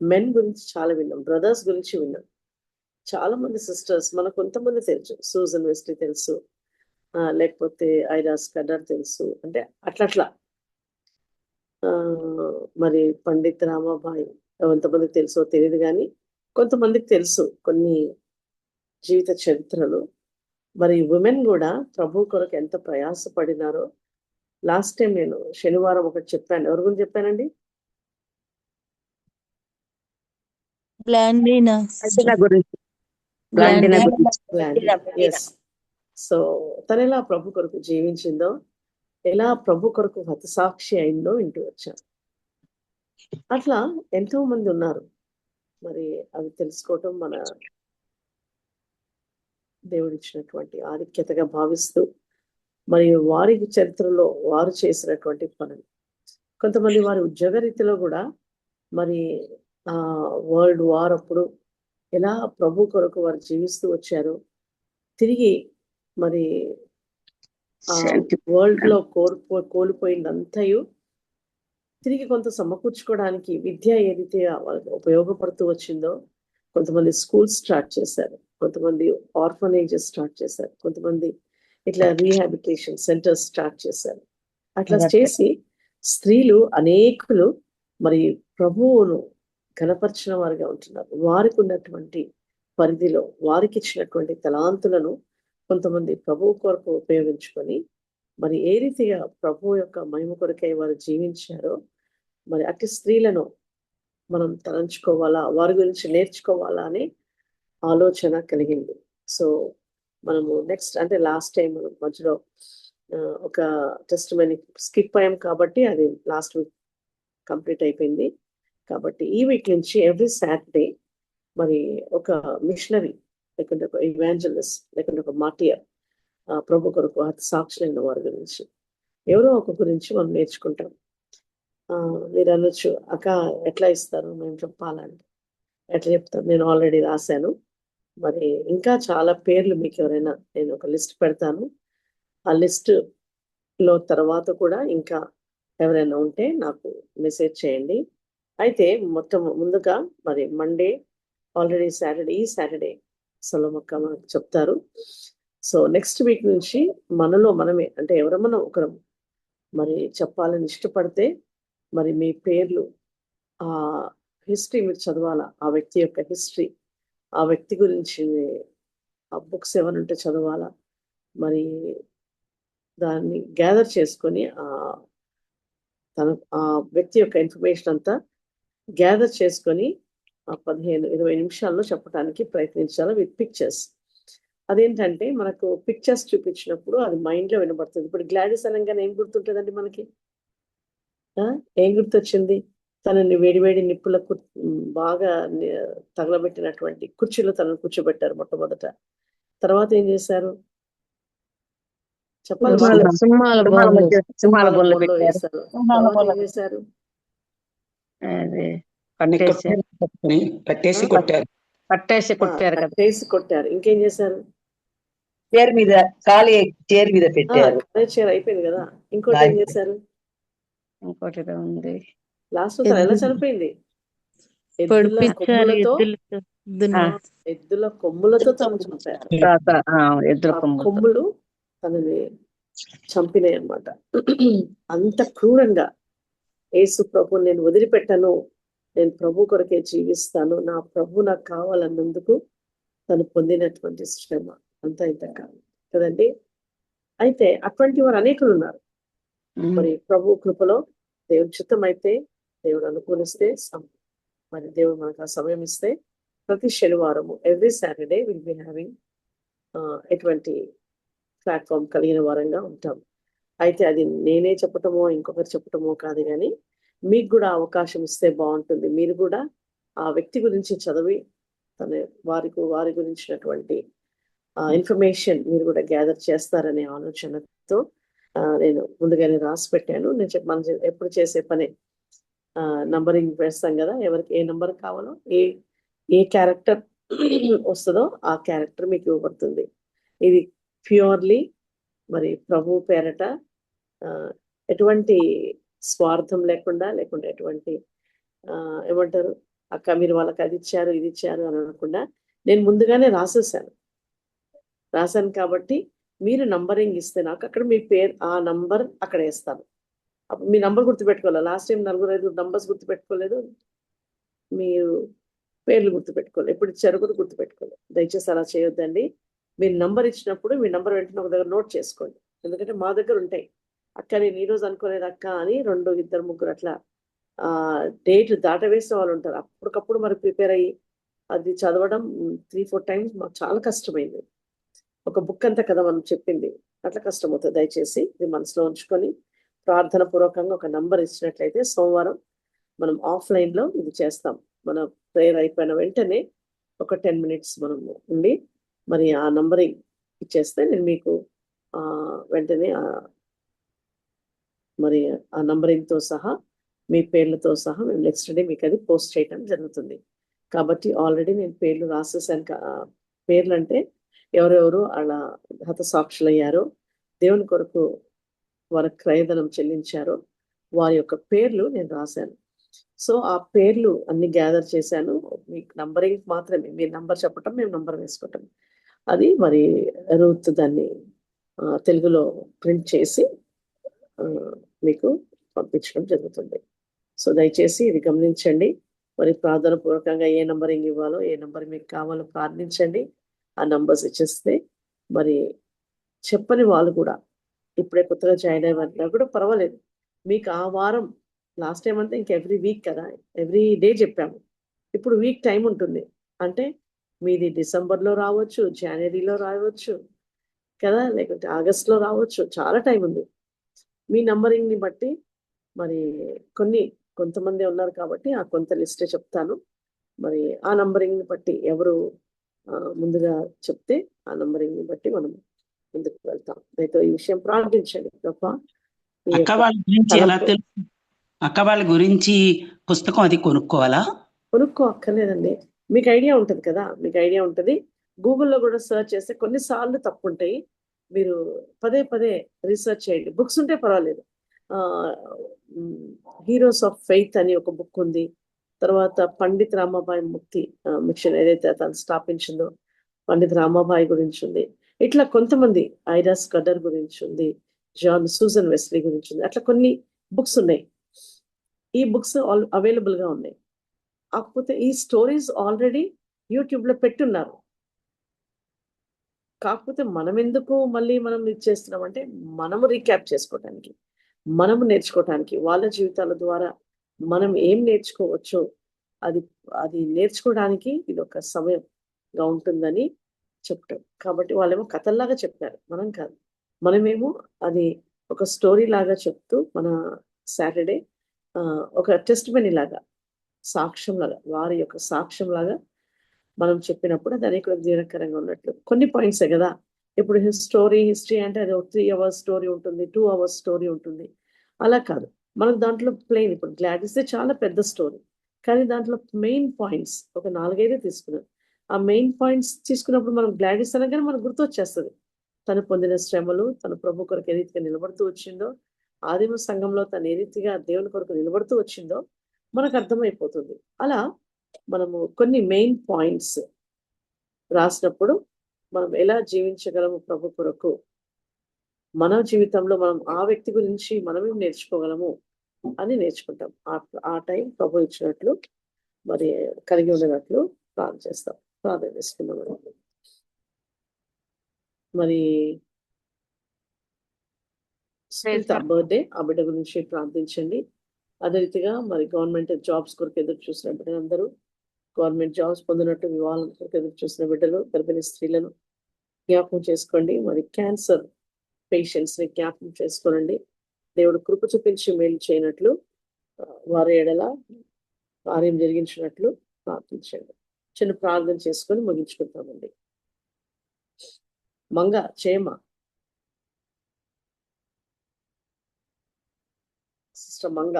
మెన్ గురించి చాలా విన్నాం, బ్రదర్స్ గురించి విన్నాం. చాలా మంది సిస్టర్స్, మన కొంతమంది తెలుసు, సూజన్ వెస్లీ తెలుసు, లేకపోతే ఐరాస్ కడర్ తెలుసు, అంటే అట్లా మరి పండిత్ రామాబాయి ఎంతమందికి తెలుసో తెలియదు, కానీ కొంతమందికి తెలుసు కొన్ని జీవిత చరిత్రలు. మరి ఉమెన్ కూడా ప్రభు కొరకు ఎంత ప్రయాసపడినారో. లాస్ట్ టైం నేను శనివారం ఒకటి చెప్పాను. ఎవరి గురించి చెప్పానండి? గ్లాండినా ఎస్. సో తను ఎలా ప్రభు కొరకు జీవించిందో, ఎలా ప్రభు కొరకు హతసాక్షి అయిందో వింటూ వచ్చాను. అట్లా ఎంతో మంది ఉన్నారు. మరి అవి తెలుసుకోవటం మన దేవుడిచ్చినటువంటి ఆధిక్యతగా భావిస్తూ, మరి వారి చరిత్రలో వారు చేసినటువంటి పనులు, కొంతమంది వారి ఉద్యోగరీతిలో కూడా మరి వరల్డ్ వార్ అప్పుడు ఎలా ప్రభు కొరకు వారు జీవిస్తూ వచ్చారు. తిరిగి మరి వరల్డ్ లో కోల్పోయిందంతయు తిరిగి కొంత సమకూర్చుకోవడానికి విద్య ఏదైతే వాళ్ళకి ఉపయోగపడుతూ వచ్చిందో, కొంతమంది స్కూల్స్ స్టార్ట్ చేశారు, కొంతమంది ఆర్ఫనేజెస్ స్టార్ట్ చేశారు, కొంతమంది ఇట్లా రీహాబిలిటేషన్ సెంటర్స్ స్టార్ట్ చేశారు. అట్లా చేసి స్త్రీలు అనేకులు మరి ప్రభువును కనపరిచిన వారిగా ఉంటున్నారు. వారికి ఉన్నటువంటి పరిధిలో వారికి ఇచ్చినటువంటి తలాంతులను కొంతమంది ప్రభువు కొరకు ఉపయోగించుకొని మరి ఏ రీతిగా ప్రభువు యొక్క మహిమ కొరకై వారు జీవించారో, మరి అట్టి స్త్రీలను మనం తలంచుకోవాలా, వారి గురించి నేర్చుకోవాలా అనే ఆలోచన కలిగింది. సో మనము నెక్స్ట్, అంటే లాస్ట్ టైం మనం మధ్యలో ఒక టెస్ట్ మనీ స్కిప్ అయ్యాం కాబట్టి అది లాస్ట్ వీక్ కంప్లీట్ అయిపోయింది. కాబట్టి ఈ వీక్ నుంచి ఎవ్రీ సాటర్డే మరి ఒక మిషనరీ, లేకుంటే ఒక ఇవాంజలిస్ట్, లేకుంటే ఒక మార్టియర్, ప్రభు కొరకు సాక్షులైన వారి గురించి ఎవరో ఒక గురించి మనం నేర్చుకుంటాం. మీరు అనొచ్చు, అక్క ఎట్లా ఇస్తారు మేము చెప్పాలంటే ఎట్లా చెప్తాను? నేను ఆల్రెడీ రాశాను. మరి ఇంకా చాలా పేర్లు మీకు ఎవరైనా నేను ఒక లిస్ట్ పెడతాను. ఆ లిస్ట్ లో తర్వాత కూడా ఇంకా ఎవరైనా ఉంటే నాకు మెసేజ్ చేయండి. అయితే మొత్తం ముందుగా మరి మండే ఆల్రెడీ సాటర్డే, ఈ సాటర్డే సొలమక్క మనకు చెప్తారు. సో నెక్స్ట్ వీక్ నుంచి మనలో మనమే, అంటే ఎవరమన్నా ఒకరం మరి చెప్పాలని ఇష్టపడితే మరి మీ పేర్లు, ఆ హిస్టరీ మీరు చదవాలా, ఆ వ్యక్తి యొక్క హిస్టరీ, ఆ వ్యక్తి గురించి ఆ బుక్స్ ఏమైనా ఉంటే చదవాలా. మరి దాన్ని గ్యాదర్ చేసుకొని ఆ వ్యక్తి యొక్క ఇన్ఫర్మేషన్ అంతా గ్యాదర్ చేసుకొని 15-20 నిమిషాల్లో చెప్పడానికి ప్రయత్నించాలి విత్ పిక్చర్స్. అదేంటంటే మనకు పిక్చర్స్ చూపించినప్పుడు అది మైండ్ లో వినబడుతుంది. ఇప్పుడు గ్లాడిస్ అనగానే ఏం గుర్తుంటుందండి మనకి? ఏం గుర్తొచ్చింది? తనని వేడివేడి నిప్పులకు బాగా తగలబెట్టినటువంటి కుర్చీలో తనను కూర్చోబెట్టారు మొట్టమొదట. తర్వాత ఏం చేశారు చెప్పాలి? వేశారు. తర్వాత ఏం చేశారు? కట్టేసి కొట్టారు. ఇంకేం చేశారు? చైర్ మీద పెట్టారు. చైర్ అయిపోయింది కదా. ఇంకోటి ఏం చేశారు? ఇంకోటి ఉంది లాస్ట్ లో ఎలా చనిపోయింది? ఎద్దుల కొమ్ములతో తను చంపారు. కొమ్ములు తనని చంపినాయి అన్నమాట. అంత క్రూరంగా యేసు ప్రభు నేను వదిలిపెట్టను, నేను ప్రభు కొరకే జీవిస్తాను, నా ప్రభు నాకు కావాలన్నందుకు తను పొందినటువంటి శ్రమ అంత ఇంత కాదు కదండి. అయితే అటువంటి వారు అనేకులు ఉన్నారు. మరి ప్రభు కృపలో దేవుడి చిత్తం అయితే, దేవుడు అనుకూలిస్తే, మరి దేవుడు మనకు ఆ సమయం ఇస్తే ప్రతి శనివారము every Saturday will be having ఎటువంటి ప్లాట్ఫామ్ కలిగిన వారంగా ఉంటాం. అయితే అది నేనే చెప్పటమో ఇంకొకరు చెప్పటమో కాదు, కానీ మీకు కూడా అవకాశం ఇస్తే బాగుంటుంది. మీరు కూడా ఆ వ్యక్తి గురించి చదివి వారి గురించినటువంటి ఇన్ఫర్మేషన్ మీరు కూడా గ్యాదర్ చేస్తారనే ఆలోచనతో నేను ముందుగానే రాసి పెట్టాను. మనం ఎప్పుడు చేసే పని నంబరింగ్ వేస్తాం కదా, ఎవరికి ఏ నంబర్ కావాలో, ఏ క్యారెక్టర్ వస్తుందో ఆ క్యారెక్టర్ మీకు ఇవ్వబడుతుంది. ఇది ప్యూర్లీ మరి ప్రభు పేరట ఎటువంటి స్వార్థం లేకుండా, లేకుంటే ఎటువంటి ఏమంటారు అక్క మీరు వాళ్ళకి అది ఇచ్చారు ఇది ఇచ్చారు అని అనకుండా నేను ముందుగానే రాశాను కాబట్టి మీరు నంబరింగ్ ఇస్తే నాకు అక్కడ మీ పేరు ఆ నంబర్ అక్కడ వేస్తాను. అప్పుడు మీ నంబర్ గుర్తుపెట్టుకోవాలి. లాస్ట్ టైం 4-5 నంబర్స్ గుర్తుపెట్టుకోలేదు, మీరు పేర్లు గుర్తుపెట్టుకోవాలి. ఎప్పుడు ఇచ్చారో కూడా గుర్తుపెట్టుకోవాలి. దయచేసి అలా చేయొద్దండి. మీరు నంబర్ ఇచ్చినప్పుడు మీ నంబర్ వెంటనే ఒక దగ్గర నోట్ చేసుకోండి. ఎందుకంటే మా దగ్గర ఉంటాయి. అక్క నేను ఈ రోజు అనుకోలేదు అక్క అని 2, 2, 3 అట్లా డేట్ దాటవేసిన వాళ్ళు ఉంటారు. అప్పటికప్పుడు మరి ప్రిపేర్ అయ్యి అది చదవడం 3-4 టైమ్స్ మాకు చాలా కష్టమైంది. ఒక బుక్ అంతా కదా మనం చెప్పింది, అట్లా కష్టమవుతుంది. దయచేసి ఇది మనసులో ఉంచుకొని ప్రార్థన పూర్వకంగా ఒక నంబర్ ఇచ్చినట్లయితే సోమవారం మనం ఆఫ్లైన్లో ఇది చేస్తాం. మన ప్రేయర్ అయిపోయిన వెంటనే ఒక 10 మినిట్స్ మనం ఉండి మరి ఆ నంబరింగ్ ఇచ్చేస్తే నేను మీకు వెంటనే మరి ఆ నంబరింగ్తో సహా మీ పేర్లతో సహా మేము నెక్స్ట్ డే మీకు అది పోస్ట్ చేయడం జరుగుతుంది. కాబట్టి ఆల్రెడీ నేను పేర్లు రాసేసాను. పేర్లు అంటే ఎవరెవరు అలా హతసాక్షులయ్యారో, దేవుని కొరకు వారి క్రయధనం చెల్లించారో వారి యొక్క పేర్లు నేను రాశాను. సో ఆ పేర్లు అన్ని గ్యాదర్ చేశాను. మీకు నంబరింగ్ మాత్రమే, మీరు నంబర్ చెప్పటం మేము నంబర్ వేసుకోవటం. అది మరి రూత్ దాన్ని తెలుగులో ప్రింట్ చేసి మీకు పంపించడం జరుగుతుంది. సో దయచేసి ఇది గమనించండి. మరి ప్రార్థన పూర్వకంగా ఏ నంబరింగ్ ఇవ్వాలో, ఏ నంబర్ మీకు కావాలో ప్రార్థించండి. ఆ నంబర్స్ ఇచ్చేస్తే మరి చెప్పని వాళ్ళు కూడా ఇప్పుడే కొత్తగా జాయిన్ అయ్యారు కూడా పర్వాలేదు. మీకు ఆ వారం లాస్ట్ టైం అంతా ఇంకా ఎవ్రీ వీక్ కదా, ఎవ్రీ డే చెప్పాము. ఇప్పుడు వీక్ టైం ఉంటుంది. అంటే మీది డిసెంబర్లో రావచ్చు, జనవరిలో రావచ్చు కదా, లేకుంటే ఆగస్ట్లో రావచ్చు. చాలా టైం ఉంది. మీ నంబరింగ్ని బట్టి మరి కొంతమంది ఉన్నారు కాబట్టి ఆ కొంత లిస్టే చెప్తాను. మరి ఆ నంబరింగ్ని బట్టి ఎవరు ముందుగా చెప్తే ఆ నంబరింగ్ని బట్టి మనం ముందుకు వెళ్తాం. అయితే ఈ విషయం ప్రార్థించండి. తప్ప అక్క వాళ్ళ గురించి పుస్తకం అది కొనుక్కోవాలా? కొనుక్కో అక్కర్లేదండి. మీకు ఐడియా ఉంటుంది కదా, మీకు ఐడియా ఉంటుంది. గూగుల్లో కూడా సర్చ్ చేస్తే కొన్నిసార్లు తప్పు ఉంటాయి. మీరు పదే పదే రీసెర్చ్ చేయండి. బుక్స్ ఉంటే పర్వాలేదు. హీరోస్ ఆఫ్ ఫెయిత్ అని ఒక బుక్ ఉంది. తర్వాత పండిత్ రామాబాయి ముక్తి మిషన్ ఏదైతే తను స్థాపించిందో పండిత్ రామాబాయి గురించి ఉంది. ఇట్లా కొంతమంది ఐరాస్ గడర్ గురించి ఉంది, సూజన్ వెస్లీ గురించి ఉంది. అట్లా కొన్ని బుక్స్ ఉన్నాయి. ఈ బుక్స్ అవైలబుల్గా ఉన్నాయి. కాకపోతే ఈ స్టోరీస్ ఆల్రెడీ యూట్యూబ్లో పెట్టున్నారు. కాకపోతే మనం ఎందుకు మళ్ళీ మనం ఇది చేస్తున్నాం అంటే మనము రీక్యాప్ చేసుకోవటానికి, మనము నేర్చుకోవటానికి, వాళ్ళ జీవితాల ద్వారా మనం ఏం నేర్చుకోవచ్చో అది నేర్చుకోవడానికి ఇది ఒక సమయంగా ఉంటుందని చెప్పటం. కాబట్టి వాళ్ళేమో కథల్లాగా చెప్పారు, మనం కాదు. మనమేమో అది ఒక స్టోరీ లాగా చెప్తూ మన సాటర్డే ఒక టెస్ట్ మనీ లాగా, సాక్ష్యం లాగా, వారి యొక్క సాక్ష్యం లాగా మనం చెప్పినప్పుడు అది అనేకులకు దీవెనకరంగా ఉన్నట్లు. కొన్ని పాయింట్సే కదా. ఇప్పుడు హిస్టరీ అంటే అది 3 hours స్టోరీ ఉంటుంది, 2 hours స్టోరీ ఉంటుంది. అలా కాదు, మనం దాంట్లో ప్లెయిన్ ఇప్పుడు గ్లాడిస్ చాలా పెద్ద స్టోరీ, కానీ దాంట్లో మెయిన్ పాయింట్స్ ఒక 4-5 తీసుకున్నాం. ఆ మెయిన్ పాయింట్స్ తీసుకున్నప్పుడు మనం గ్లాడిస్ అనగానే మనకు గుర్తొచ్చేస్తుంది. తను పొందిన శ్రమలు, తన ప్రభు కొరకు ఏ రీతిగా నిలబడుతూ వచ్చిందో, ఆదిమ సంఘంలో తను ఏ రీతిగా దేవుని కొరకు నిలబడుతూ వచ్చిందో మనకు అర్థమైపోతుంది. అలా మనము కొన్ని మెయిన్ పాయింట్స్ రాసినప్పుడు మనం ఎలా జీవించగలము ప్రభు కొరకు, మన జీవితంలో మనం ఆ వ్యక్తి గురించి మనమేం నేర్చుకోగలము అని నేర్చుకుంటాం. ఆ టైం ప్రభు ఇచ్చినట్లు మరి కలిగి ఉండేటట్లు ప్రార్థన చేసుకుందాం. మరి బర్త్డే, ఆ బిడ్డ గురించి ప్రార్థించండి. అదే రీతిగా మరి గవర్నమెంట్ జాబ్స్ కొరకు ఎదురు చూసిన బిడ్డలందరూ, గవర్నమెంట్ జాబ్స్ పొందినట్టు వివాహాల కొరకు ఎదురు చూసిన బిడ్డలు, గర్భిణీ స్త్రీలను జ్ఞాపకం చేసుకోండి. మరి క్యాన్సర్ పేషెంట్స్ని జ్ఞాపకం చేసుకోనండి. దేవుడు కృప చూపించి మేలు చేయనట్లు, వారి ఎడల కార్యం జరిగించినట్లు ప్రార్థించండి. చిన్న ప్రార్థన చేసుకొని ముగించుకుంటామండి. మంగ చేమ సిస్టర్ మంగ,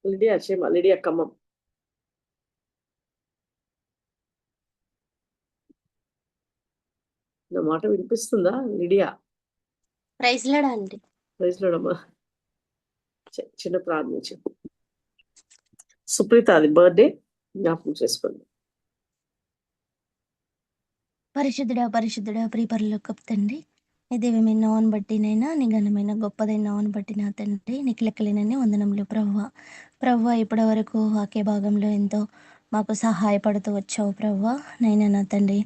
లిడియా చేమ, లిడియా ఖమ్మం. నా మాట వినిపిస్తుందా లిడియా? ప్రైజ్ లార్డ్ అండి. ప్రైజ్ లార్డ్ అమ్మా. చిన్న ప్రార్థించు. సుప్రీత అది బర్త్డే జ్ఞాపకం చేసుకోండి. పరిశుద్ధుడా ప్రియపరలోకపు తండ్రి, నీ దివ్యమైన నామమును బట్టినైనా, నీ ఘనమైన గొప్పదైన నామమును బట్టి నా తండ్రి నీకు లెక్కలేనన్ని వందనములు ప్రభువా. ప్రభువా, ఇప్పటి వరకు వాక్య భాగంలో ఎంతో మాకు సహాయపడుతూ వచ్చావు ప్రభువా. నైనా నా తండ్రి,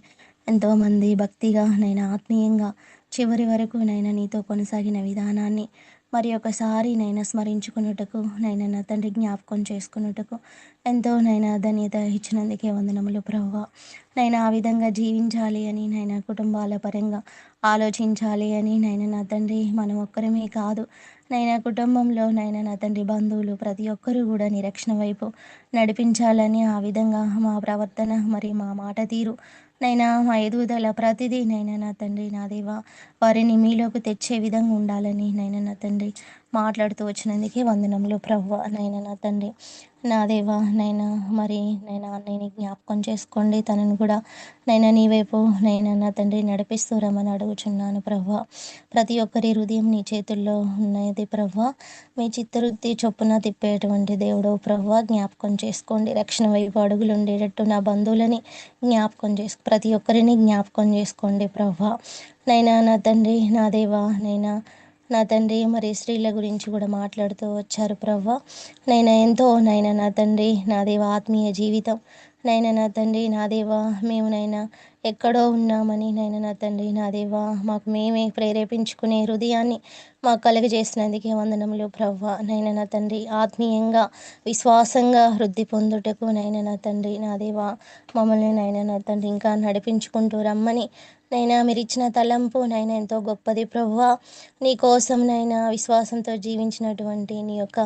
ఎంతోమంది భక్తిగా నైనా ఆత్మీయంగా చివరి వరకు నైనా నీతో కొనసాగిన విధానాన్ని మరి ఒకసారి నైనా స్మరించుకున్నటకు, నైనా నా తండ్రి జ్ఞాపకం చేసుకున్నటకు ఎంతో నైనా ధన్యత ఇచ్చినందుకే వందనములు ప్రభువా. నైనా ఆ విధంగా జీవించాలి అని, నైనా కుటుంబాల పరంగా ఆలోచించాలి అని, నైనా నా తండ్రి మనం ఒక్కరమే కాదు, నైనా కుటుంబంలో నైనా నా తండ్రి బంధువులు ప్రతి ఒక్కరూ కూడా నీ రక్షణ వైపు నడిపించాలని, ఆ విధంగా మా ప్రవర్తన మరి మా మాట తీరు నైనా మా ఎదుగుదల ప్రతిదీ నైనా నా తండ్రి నా దేవా వారిని మీలోకి తెచ్చే విధంగా ఉండాలని నైనా నా తండ్రి మాట్లాడుతూ వచ్చినందుకే వందనములు ప్రభువా. నైనా నా తండ్రి నా దేవా, నైనా మరి నైనా అన్నయ్యని జ్ఞాపకం చేసుకోండి, తనను కూడా నైనా నీ వైపు నైనా నా తండ్రి నడిపిస్తూ రమ్మని అడుగుచున్నాను ప్రభువా. ప్రతి ఒక్కరి హృదయం నీ చేతుల్లో ఉన్నది ప్రభువా. మీ చిత్తవృత్తి చొప్పున తిప్పేటువంటి దేవుడు ప్రభువా, జ్ఞాపకం చేసుకోండి. రక్షణ వైపు అడుగులు ఉండేటట్టు నా బంధువులని జ్ఞాపకం ప్రతి ఒక్కరిని జ్ఞాపకం చేసుకోండి ప్రభువా. నైనా నా తండ్రి నా దేవా, నైనా నా తండ్రి మరి స్త్రీల గురించి కూడా మాట్లాడుతూ వచ్చారు ప్రభువా. నైనా ఎంతో నైనా నా తండ్రి నా దేవా ఆత్మీయ జీవితం నైనా నా తండ్రి నా దేవా మేము నైనా ఎక్కడో ఉన్నామని నైనా నా తండ్రి నా దేవా మాకు మేమే ప్రేరేపించుకునే హృదయాన్ని మాకు కలుగజేసినందుకే వందనములు ప్రభువా. నైనా నా తండ్రి ఆత్మీయంగా విశ్వాసంగా వృద్ధి పొందుటకు నైనా నా తండ్రి నా దేవా మమ్మల్ని నైనా నా తండ్రి ఇంకా నడిపించుకుంటూ రమ్మని నైనా మీరు ఇచ్చిన తలంపు నైనా ఎంతో గొప్పది ప్రభువా. నీ కోసం నైనా విశ్వాసంతో జీవించినటువంటి నీ యొక్క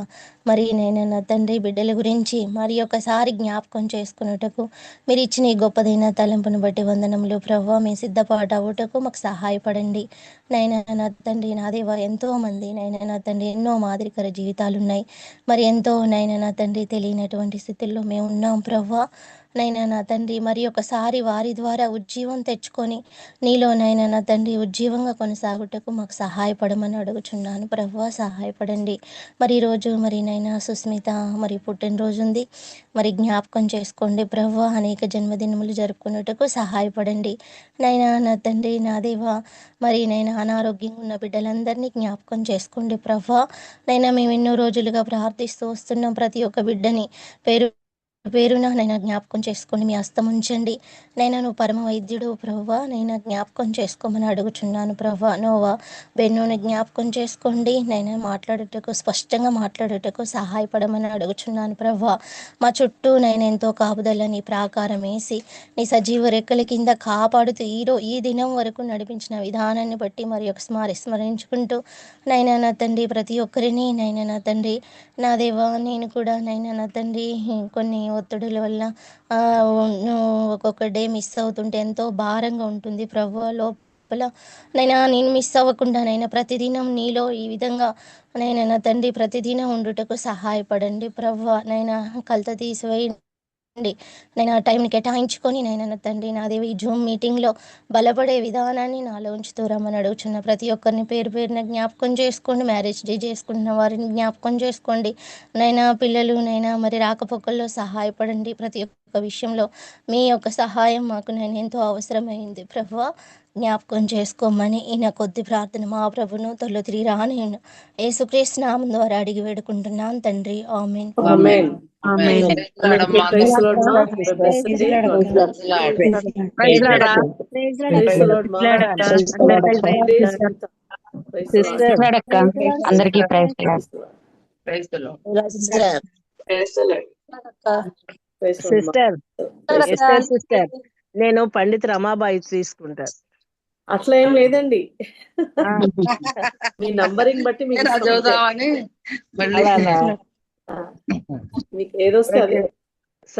మరి నైనా నా తండ్రి బిడ్డల గురించి మరి ఒకసారి జ్ఞాపకం చేసుకున్నటకు మీరు ఇచ్చిన ఈ గొప్పదైన తలంపును బట్టి వందనములు ప్రభువా. మేము సిద్ధపాటు అవ్వటకు మాకు సహాయపడండి నైనా నా తండ్రి నా దేవా. ఎంతోమంది నైనా నా తండ్రి ఎన్నో మాదిరికర జీవితాలు ఉన్నాయి, మరి ఎంతో నైనా నా తండ్రి తెలియనటువంటి స్థితిలో మేము ఉన్నాం ప్రభువా. నైనా నా తండ్రి మరి ఒకసారి వారి ద్వారా ఉజ్జీవం తెచ్చుకొని నీలో నైనా నా తండ్రి ఉజ్జీవంగా కొనసాగుటకు మాకు సహాయపడమని అడుగుచున్నాను ప్రభువా. సహాయపడండి. మరి ఈరోజు మరి నైనా సుస్మిత మరి పుట్టినరోజు ఉంది, మరి జ్ఞాపకం చేసుకోండి ప్రభువా. అనేక జన్మదినములు జరుపుకున్నటకు సహాయపడండి నైనా నా తండ్రి నా దేవా. మరి నైనా అనారోగ్యంగా ఉన్న బిడ్డలందరినీ జ్ఞాపకం చేసుకోండి ప్రభువా. నైనా మేము ఎన్నో రోజులుగా ప్రార్థిస్తూ వస్తున్నాం, ప్రతి ఒక్క బిడ్డని పేరున నైనా జ్ఞాపకం చేసుకోండి, మీ హస్తం ఉంచండి నైనా. నువ్వు పరమ వైద్యుడు ప్రభువా, నైనా జ్ఞాపకం చేసుకోమని అడుగుచున్నాను ప్రభువా. నోవా బెన్నుని జ్ఞాపకం చేసుకోండి నైనా, మాట్లాడుటకు స్పష్టంగా మాట్లాడుటకు సహాయపడమని అడుగుచున్నాను ప్రభువా. మా చుట్టూ నైనా ఎంతో కాపుదల నీ ప్రాకారం వేసి నీ సజీవ రెక్కల కింద కాపాడుతూ ఈ దినం వరకు నడిపించిన విధానాన్ని బట్టి మరి ఒక స్మరించుకుంటూ నైనా నా తండ్రి ప్రతి ఒక్కరిని నైనా నా తండ్రి నా దేవా నేను కూడా నైనా నా తండ్రి కొన్ని ఒత్తిడుల వల్ల ఒక్కొక్క డే మిస్ అవుతుంటే ఎంతో భారంగా ఉంటుంది ప్రభువా. లోపల నైనా నేను మిస్ అవ్వకుండా నైనా ప్రతిదినం నీలో ఈ విధంగా నైనా నా తండ్రి ప్రతిదినం ఉండుటకు సహాయపడండి ప్రభువా. నైనా కలత తీసివేయండి నేను టైంని కేటాయించుకొని నైనా నా తండ్రి నాదేవి ఈ జూమ్ మీటింగ్లో బలపడే విధానాన్ని నాలో ఉంచుతూ రమ్మని అడుగుచున్న ప్రతి ఒక్కరిని పేరు పేరున జ్ఞాపకం చేసుకోండి. మ్యారేజ్ డే చేసుకుంటున్న వారిని జ్ఞాపకం చేసుకోండి నైనా. పిల్లలు నైనా మరి రాకపోకల్లో సహాయపడండి. ప్రతి ఒక్క విషయంలో మీ యొక్క సహాయం మాకు నేను ఎంతో అవసరమైంది ప్రభువా. జ్ఞాపకం చేసుకోమని ఈయన కొద్ది ప్రార్థన మా ప్రభును త్వరలో తిరిగి రాని యేసుక్రీస్తు నామం ద్వారా అడిగి వేడుకుంటున్నాను తండ్రి. ఆమేన్. ఆమేన్. ఆమేన్. ప్రైజ్ లార్డ్ మా. ప్రైజ్ లార్డ్ రా. ప్రైజ్ లార్డ్ మా. సిస్టర్ అక్క, అందరికీ ప్రైజ్ లార్డ్. సిస్టర్ నేను పండిత్ రమాబాయి తీసుకుంటాను. అట్లా ఏం లేదండి, మీ నంబరింగ్ బట్టి మీకు మీకు ఏదొస్తే అదే.